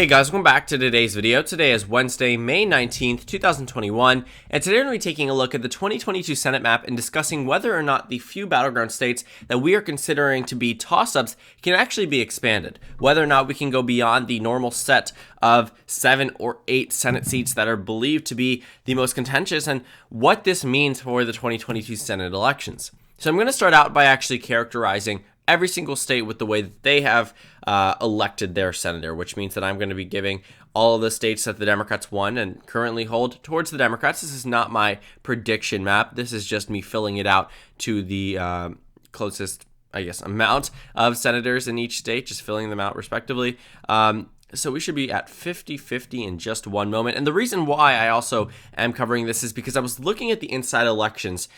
Hey guys, welcome back to today's video. Today is Wednesday, May 19th, 2021, and today we're going to be taking a look at the 2022 Senate map and discussing whether or not the few battleground states that we are considering to be toss-ups can actually be expanded, whether or not we can go beyond the normal set of 7 or 8 Senate seats that are believed to be the most contentious, and what this means for the 2022 Senate elections. So I'm going to start out by actually characterizing every single state with the way that they have elected their senator, which means that I'm going to be giving all of the states that the Democrats won and currently hold towards the Democrats. This is not my prediction map. This is just me filling it out to the closest, amount of senators in each state, just filling them out respectively. So we should be at 50-50 in just one moment. And the reason why I also am covering this is because I was looking at the Inside Elections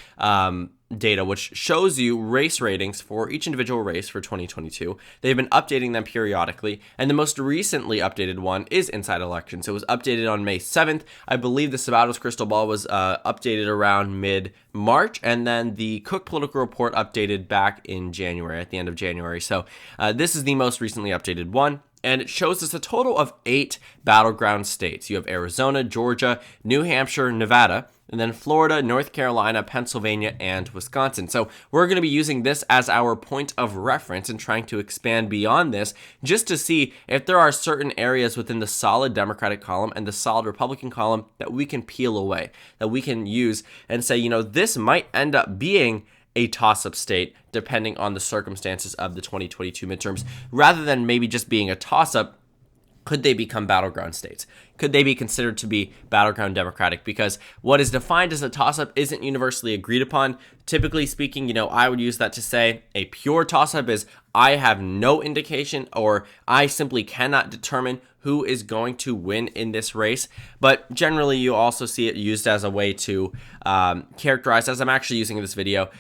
data, which shows you race ratings for each individual race for 2022. They've been updating them periodically, and the most recently updated one is Inside Elections. It was updated on May 7th. I believe the Sabatos Crystal Ball was updated around mid-March, and then the Cook Political Report updated back in January, at the end of January. So this is the most recently updated one. And it shows us a total of 8 battleground states. You have Arizona, Georgia, New Hampshire, Nevada, and then Florida, North Carolina, Pennsylvania, and Wisconsin. So we're going to be using this as our point of reference and trying to expand beyond this just to see if there are certain areas within the solid Democratic column and the solid Republican column that we can peel away, that we can use and say, this might end up being a toss-up state depending on the circumstances of the 2022 midterms. Rather than maybe just being a toss-up, could they become battleground states? Could they be considered to be battleground Democratic? Because what is defined as a toss-up isn't universally agreed upon. Typically speaking, I would use that to say a pure toss-up is I have no indication, or I simply cannot determine who is going to win in this race. But generally, you also see it used as a way to characterize, as I'm actually using in this video.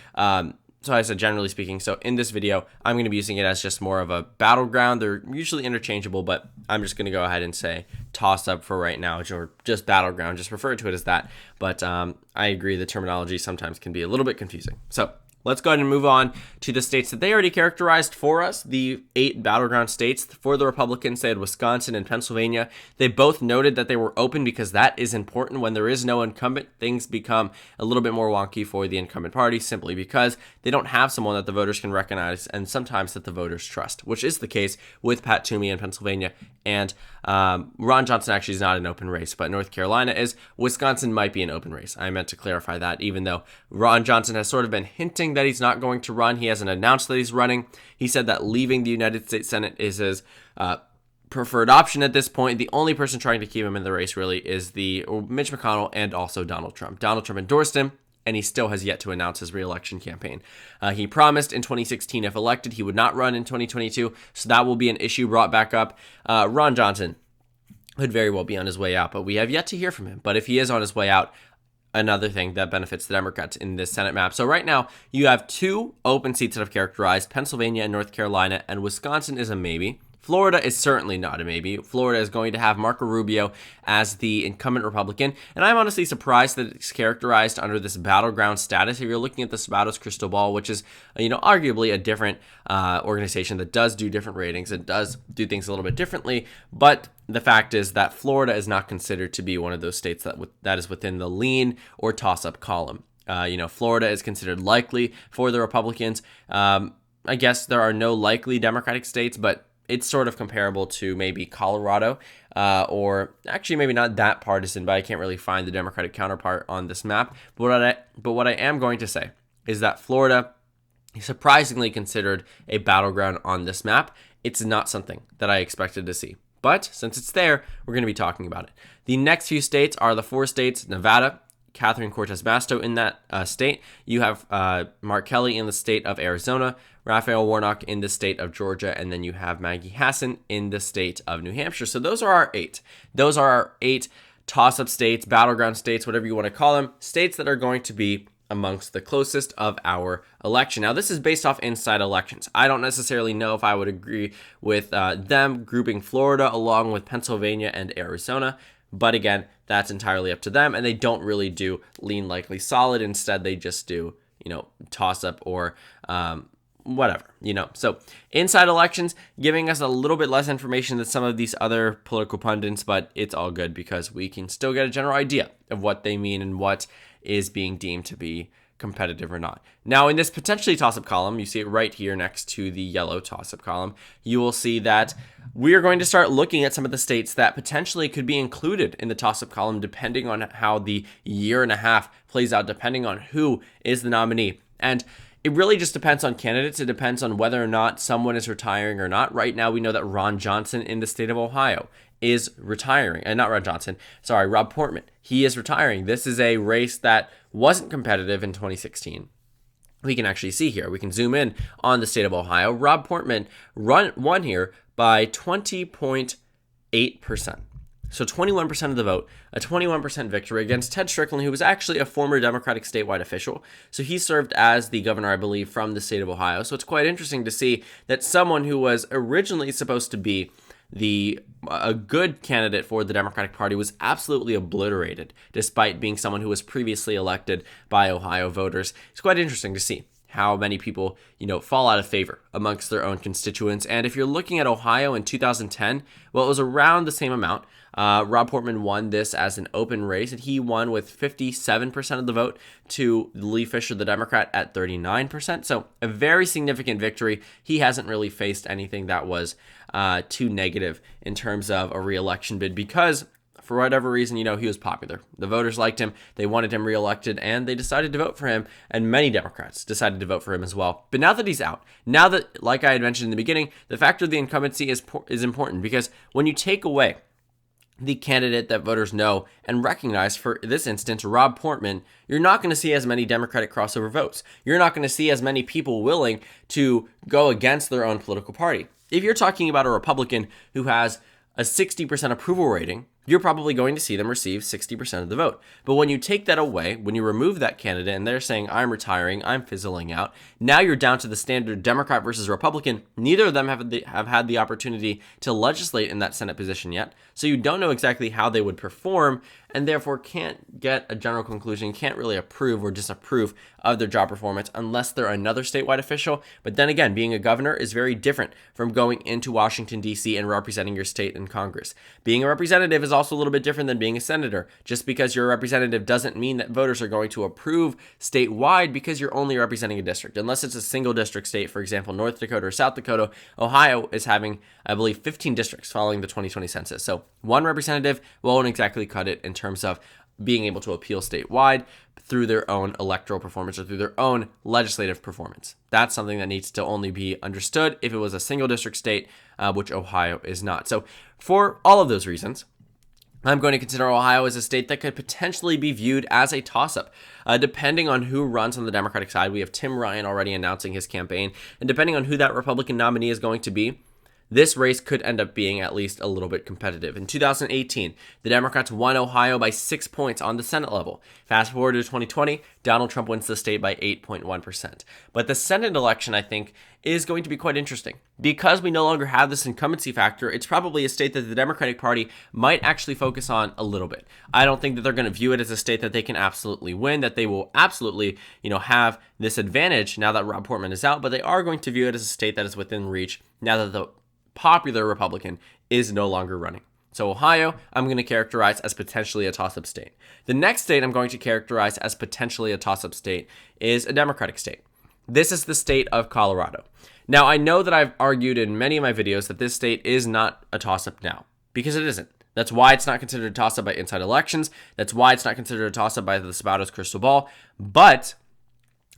So I said generally speaking, so in this video, I'm going to be using it as just more of a battleground. They're usually interchangeable, but I'm just going to go ahead and say toss-up for right now, or just battleground, just refer to it as that. But I agree the terminology sometimes can be a little bit confusing. So let's go ahead and move on to the states that they already characterized for us, the 8 battleground states. For the Republicans, they had Wisconsin and Pennsylvania. They both noted that they were open because that is important. When there is no incumbent, things become a little bit more wonky for the incumbent party simply because they don't have someone that the voters can recognize and sometimes that the voters trust, which is the case with Pat Toomey in Pennsylvania. And Ron Johnson actually is not an open race, but North Carolina is. Wisconsin might be an open race. I meant to clarify that, even though Ron Johnson has sort of been hinting that he's not going to run. He hasn't announced that he's running. He said that leaving the United States Senate is his preferred option at this point. The only person trying to keep him in the race really is Mitch McConnell and also Donald Trump. Donald Trump endorsed him, and he still has yet to announce his re-election campaign. He promised in 2016, if elected, he would not run in 2022, so that will be an issue brought back up. Ron Johnson could very well be on his way out, but we have yet to hear from him. But if he is on his way out, another thing that benefits the Democrats in this Senate map. So right now, you have 2 open seats that have characterized Pennsylvania and North Carolina, and Wisconsin is a maybe. Florida is certainly not a maybe. Florida is going to have Marco Rubio as the incumbent Republican, and I'm honestly surprised that it's characterized under this battleground status. If you're looking at the Sabatos Crystal Ball, which is, arguably a different organization that does do different ratings, it does do things a little bit differently, but the fact is that Florida is not considered to be one of those states that is within the lean or toss-up column. Florida is considered likely for the Republicans. I guess there are no likely Democratic states, but it's sort of comparable to maybe Colorado, or actually maybe not that partisan, but I can't really find the Democratic counterpart on this map. But what I am going to say is that Florida is surprisingly considered a battleground on this map. It's not something that I expected to see. But since it's there, we're going to be talking about it. The next few states are the 4 states, Nevada, Catherine Cortez Masto in that state. You have Mark Kelly in the state of Arizona, Raphael Warnock in the state of Georgia, and then you have Maggie Hassan in the state of New Hampshire. So those are our 8. Those are our 8 toss-up states, battleground states, whatever you want to call them, states that are going to be amongst the closest of our election. Now, this is based off Inside Elections. I don't necessarily know if I would agree with them grouping Florida along with Pennsylvania and Arizona, but again, that's entirely up to them, and they don't really do lean likely solid. Instead, they just do, toss-up or whatever, So inside elections, giving us a little bit less information than some of these other political pundits, but it's all good because we can still get a general idea of what they mean and what is being deemed to be competitive or not. Now, in this potentially toss-up column, you see it right here next to the yellow toss-up column, you will see that we are going to start looking at some of the states that potentially could be included in the toss-up column depending on how the year and a half plays out, depending on who is the nominee. And it really just depends on candidates. It depends on whether or not someone is retiring or not. Right now, we know that Ron Johnson in the state of Ohio is retiring. And not Ron Johnson, sorry, Rob Portman. He is retiring. This is a race that wasn't competitive in 2016. We can actually see here. We can zoom in on the state of Ohio. Rob Portman won here by 20.8%. So 21% of the vote, a 21% victory against Ted Strickland, who was actually a former Democratic statewide official. So he served as the governor, I believe, from the state of Ohio. So it's quite interesting to see that someone who was originally supposed to be a good candidate for the Democratic Party was absolutely obliterated, despite being someone who was previously elected by Ohio voters. It's quite interesting to see how many people, fall out of favor amongst their own constituents. And if you're looking at Ohio in 2010, well, it was around the same amount. Rob Portman won this as an open race, and he won with 57% of the vote to Lee Fisher, the Democrat, at 39%. So a very significant victory. He hasn't really faced anything that was too negative in terms of a re-election bid because for whatever reason, he was popular. The voters liked him. They wanted him reelected, and they decided to vote for him, and many Democrats decided to vote for him as well. But now that he's out, now that, like I had mentioned in the beginning, the factor of the incumbency is important because when you take away the candidate that voters know and recognize, for this instance, Rob Portman, you're not going to see as many Democratic crossover votes. You're not going to see as many people willing to go against their own political party. If you're talking about a Republican who has a 60% approval rating, you're probably going to see them receive 60% of the vote. But when you take that away, when you remove that candidate and they're saying, I'm retiring, I'm fizzling out, now you're down to the standard Democrat versus Republican. Neither of them have had the opportunity to legislate in that Senate position yet. So you don't know exactly how they would perform and therefore can't get a general conclusion, can't really approve or disapprove of their job performance unless they're another statewide official. But then again, being a governor is very different from going into Washington, D.C. and representing your state in Congress. Being a representative is also a little bit different than being a senator. Just because you're a representative doesn't mean that voters are going to approve statewide because you're only representing a district. Unless it's a single district state, for example, North Dakota or South Dakota, Ohio is having, I believe, 15 districts following the 2020 census. So one representative won't exactly cut it in terms of being able to appeal statewide through their own electoral performance or through their own legislative performance. That's something that needs to only be understood if it was a single district state, which Ohio is not. So for all of those reasons, I'm going to consider Ohio as a state that could potentially be viewed as a toss-up. Depending on who runs on the Democratic side, we have Tim Ryan already announcing his campaign, and depending on who that Republican nominee is going to be, this race could end up being at least a little bit competitive. In 2018, the Democrats won Ohio by 6 points on the Senate level. Fast forward to 2020, Donald Trump wins the state by 8.1%. But the Senate election, I think, is going to be quite interesting. Because we no longer have this incumbency factor, it's probably a state that the Democratic Party might actually focus on a little bit. I don't think that they're going to view it as a state that they can absolutely win, that they will absolutely, have this advantage now that Rob Portman is out, but they are going to view it as a state that is within reach now that the popular Republican is no longer running. So Ohio, I'm going to characterize as potentially a toss-up state. The next state I'm going to characterize as potentially a toss-up state is a Democratic state. This is the state of Colorado. Now, I know that I've argued in many of my videos that this state is not a toss-up now, because it isn't. That's why it's not considered a toss-up by Inside Elections. That's why it's not considered a toss-up by the Sabato's Crystal Ball. But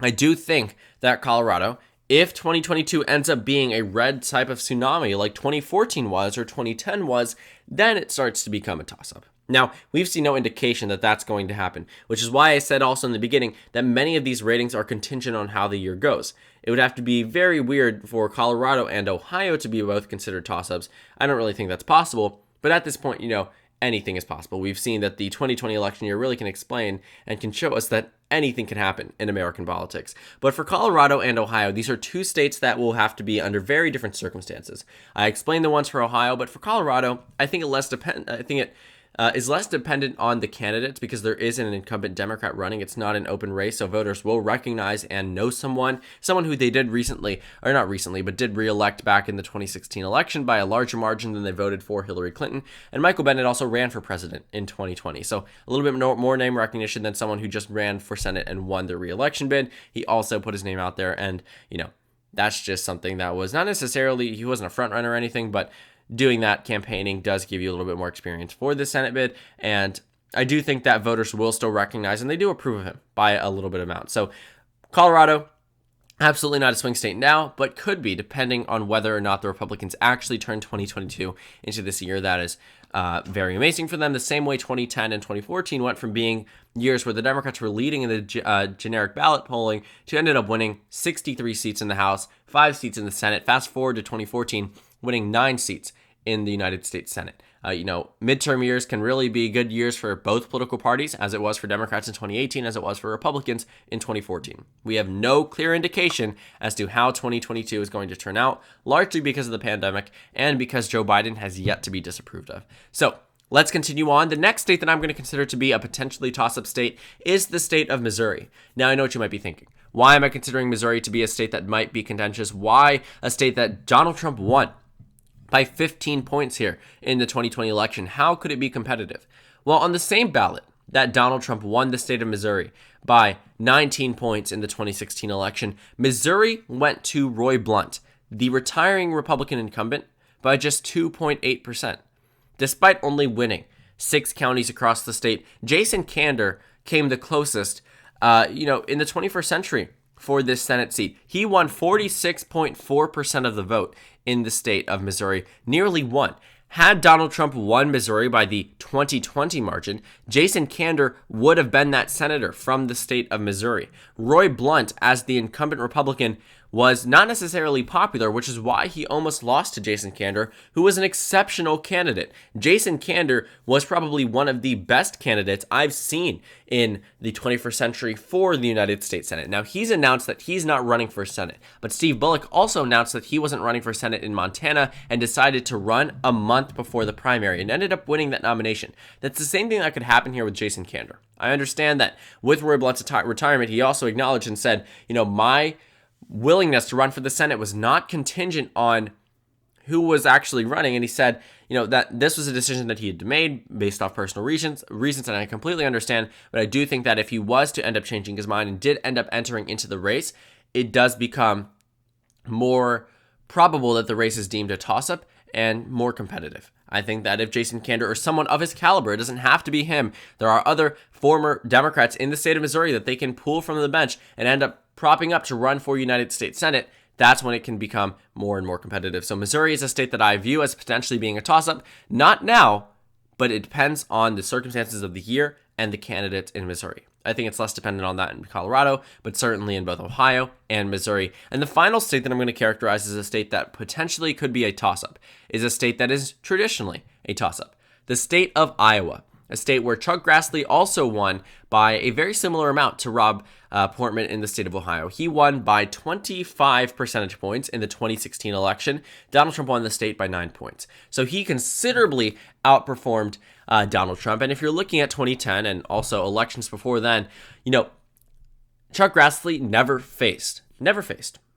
I do think that Colorado, if 2022 ends up being a red type of tsunami like 2014 was or 2010 was, then it starts to become a toss-up. Now, we've seen no indication that that's going to happen, which is why I said also in the beginning that many of these ratings are contingent on how the year goes. It would have to be very weird for Colorado and Ohio to be both considered toss-ups. I don't really think that's possible, but at this point, anything is possible. We've seen that the 2020 election year really can explain and can show us that anything can happen in American politics. But for Colorado and Ohio, these are two states that will have to be under very different circumstances. I explained the ones for Ohio, but for Colorado, I think it is less dependent on the candidates because there is an incumbent Democrat running. It's not an open race, so voters will recognize and know someone who they did recently, or not recently, but did re-elect back in the 2016 election by a larger margin than they voted for Hillary Clinton. And Michael Bennet also ran for president in 2020, so a little bit more name recognition than someone who just ran for Senate and won the re-election bid. He also put his name out there, and that's just something that was not necessarily, he wasn't a front runner or anything, but doing that campaigning does give you a little bit more experience for the Senate bid. And I do think that voters will still recognize, and they do approve of him by a little bit amount. So Colorado, absolutely not a swing state now, but could be depending on whether or not the Republicans actually turn 2022 into this year that is very amazing for them. The same way 2010 and 2014 went from being years where the Democrats were leading in the generic ballot polling to ended up winning 63 seats in the House, 5 seats in the Senate. Fast forward to 2014, winning 9 seats in the United States Senate. Midterm years can really be good years for both political parties, as it was for Democrats in 2018, as it was for Republicans in 2014. We have no clear indication as to how 2022 is going to turn out, largely because of the pandemic and because Joe Biden has yet to be disapproved of. So let's continue on. The next state that I'm going to consider to be a potentially toss-up state is the state of Missouri. Now, I know what you might be thinking. Why am I considering Missouri to be a state that might be contentious? Why a state that Donald Trump won by 15 points here in the 2020 election? How could it be competitive? Well, on the same ballot that Donald Trump won the state of Missouri by 19 points in the 2016 election, Missouri went to Roy Blunt, the retiring Republican incumbent, by just 2.8%. Despite only winning 6 counties across the state, Jason Kander came the closest, in the 21st century for this Senate seat. He won 46.4% of the vote in the state of Missouri, nearly won. Had Donald Trump won Missouri by the 2020 margin, Jason Kander would have been that senator from the state of Missouri. Roy Blunt, as the incumbent Republican, was not necessarily popular, which is why he almost lost to Jason Kander, who was an exceptional candidate. Jason Kander was probably one of the best candidates I've seen in the 21st century for the United States Senate. Now, he's announced that he's not running for Senate, but Steve Bullock also announced that he wasn't running for Senate in Montana and decided to run a month before the primary and ended up winning that nomination. That's the same thing that could happen here with Jason Kander. I understand that with Roy Blunt's retirement, he also acknowledged and said, my willingness to run for the Senate was not contingent on who was actually running. And he said, that this was a decision that he had made based off personal reasons, and I completely understand. But I do think that if he was to end up changing his mind and did end up entering into the race, it does become more probable that the race is deemed a toss-up and more competitive. I think that if Jason Kander or someone of his caliber, it doesn't have to be him, there are other former Democrats in the state of Missouri that they can pull from the bench and end up propping up to run for United States Senate. That's when it can become more and more competitive. So Missouri is a state that I view as potentially being a toss-up. Not now, but it depends on the circumstances of the year and the candidates in Missouri. I think it's less dependent on that in Colorado, but certainly in both Ohio and Missouri. And the final state that I'm going to characterize as a state that potentially could be a toss-up is a state that is traditionally a toss-up. The state of Iowa, a state where Chuck Grassley also won by a very similar amount to Rob Portman in the state of Ohio. He won by 25 percentage points in the 2016 election. Donald Trump won the state by 9 points. So he considerably outperformed Donald Trump. And if you're looking at 2010 and also elections before then, Chuck Grassley never faced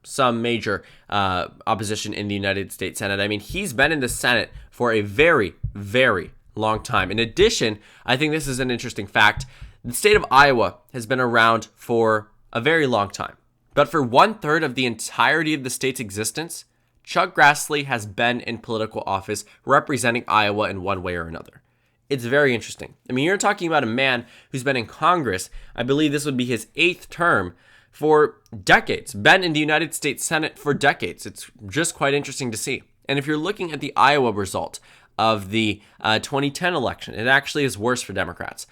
some major opposition in the United States Senate. I mean, he's been in the Senate for a very, very long time. In addition, I think this is an interesting fact. The state of Iowa has been around for a very long time. But for 1/3 of the entirety of the state's existence, Chuck Grassley has been in political office representing Iowa in one way or another. It's very interesting. I mean, you're talking about a man who's been in Congress. I believe this would be his 8th term for decades, been in the United States Senate for decades. It's just quite interesting to see. And if you're looking at the Iowa result of the 2010 election, it actually is worse for Democrats.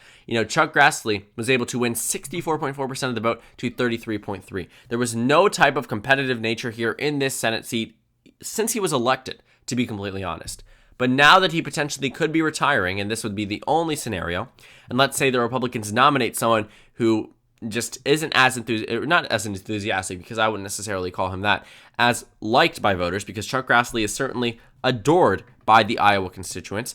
Chuck Grassley was able to win 64.4% of the vote to 33.3%. There was no type of competitive nature here in this Senate seat since he was elected, to be completely honest. But now that he potentially could be retiring, and this would be the only scenario, and let's say the Republicans nominate someone who just isn't as not as enthusiastic, because I wouldn't necessarily call him that, as liked by voters, because Chuck Grassley is certainly adored by the Iowa constituents.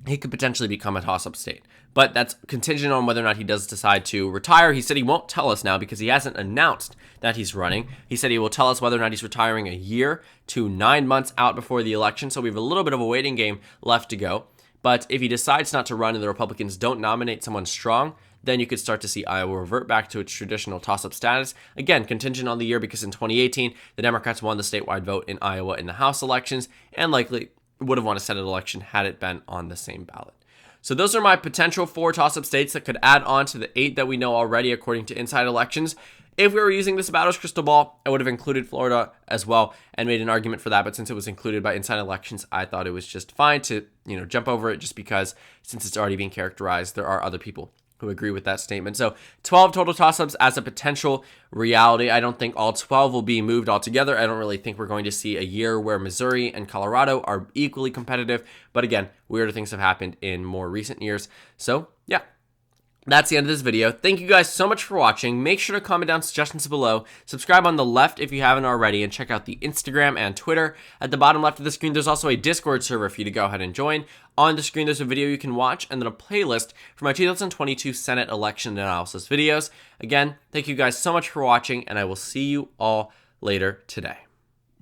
he could potentially become a toss-up state. But that's contingent on whether or not he does decide to retire. He said he won't tell us now because he hasn't announced that he's running. He said he will tell us whether or not he's retiring a year to 9 months out before the election. So we have a little bit of a waiting game left to go. But if he decides not to run and the Republicans don't nominate someone strong, then you could start to see Iowa revert back to its traditional toss-up status. Again, contingent on the year, because in 2018, the Democrats won the statewide vote in Iowa in the House elections and likely would have won a Senate election had it been on the same ballot. So those are my potential 4 toss-up states that could add on to the 8 that we know already according to Inside Elections. If we were using this Battles crystal ball, I would have included Florida as well and made an argument for that. But since it was included by Inside Elections, I thought it was just fine to, jump over it, just because since it's already being characterized, there are other people who agree with that statement. So 12 total toss-ups as a potential reality. I don't think all 12 will be moved altogether. I don't really think we're going to see a year where Missouri and Colorado are equally competitive. But again, weirder things have happened in more recent years. So yeah, that's the end of this video. Thank you guys so much for watching. Make sure to comment down suggestions below. Subscribe on the left if you haven't already, and check out the Instagram and Twitter. At the bottom left of the screen, there's also a Discord server for you to go ahead and join. On the screen, there's a video you can watch, and then a playlist for my 2022 Senate election analysis videos. Again, thank you guys so much for watching, and I will see you all later today.